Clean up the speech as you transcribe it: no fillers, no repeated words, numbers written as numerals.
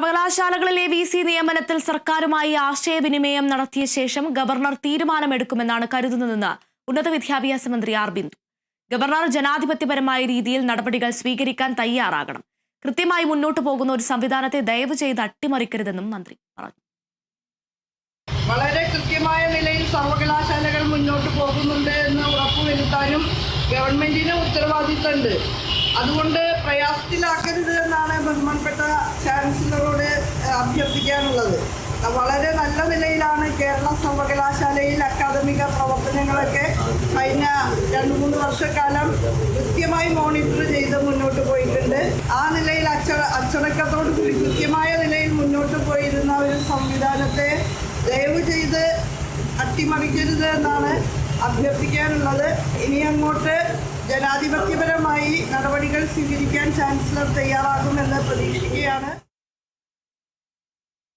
സർവകലാശാലകളിലെ VC നിയമനത്തിൽ സർക്കാരുമായി ആശയവിനിമയം നടത്തിയ ശേഷം ഗവർണർ തീരുമാനമെടുക്കുമെന്നാണ് കരുതുന്നതെന്ന് ഉന്നത വിദ്യാഭ്യാസ മന്ത്രി ആർ ബിന്ദു. ഗവർണർ ജനാധിപത്യപരമായ രീതിയിൽ നടപടികൾ സ്വീകരിക്കാൻ തയ്യാറാകണം. കൃത്യമായി മുന്നോട്ടു പോകുന്ന ഒരു സംവിധാനത്തെ ദയവ് ചെയ്ത് അട്ടിമറിക്കരുതെന്നും മന്ത്രി പറഞ്ഞു. വളരെ കൃത്യമായ നിലയിൽ സർവകലാശാലകൾ മുന്നോട്ട് പോകുന്നുണ്ട് എന്ന് ഉറപ്പുവരുത്താനും ഗവൺമെന്റിന് ഉത്തരവാദിത്തമുണ്ട്. അതുകൊണ്ട് പ്രയാസത്തിലാക്കരുത് എന്നാണ് ബഹുമാനപ്പെട്ട ചാൻസലറോട് അഭ്യർത്ഥിക്കാനുള്ളത്. വളരെ നല്ല നിലയിലാണ് കേരള സർവകലാശാലയിൽ അക്കാദമിക പ്രവർത്തനങ്ങളൊക്കെ കഴിഞ്ഞ 2-3 വർഷക്കാലം കൃത്യമായി മോണിറ്റർ ചെയ്ത് മുന്നോട്ട് പോയിട്ടുണ്ട്. ആ നിലയിൽ അച്ചടക്കത്തോട് കൂടി കൃത്യമായ നിലയിൽ മുന്നോട്ട് പോയിരുന്ന ഒരു സംവിധാനത്തെ ദയവ് ചെയ്ത് അട്ടിമറിക്കരുത് എന്നാണ് അഭ്യർത്ഥിക്കാനുള്ളത്. ഇനി അങ്ങോട്ട് ജനാധിപത്യപരമായി നടപടികൾ സ്വീകരിക്കാൻ ചാൻസലർ തയ്യാറാകുമെന്ന് പ്രതീക്ഷിക്കുകയാണ്.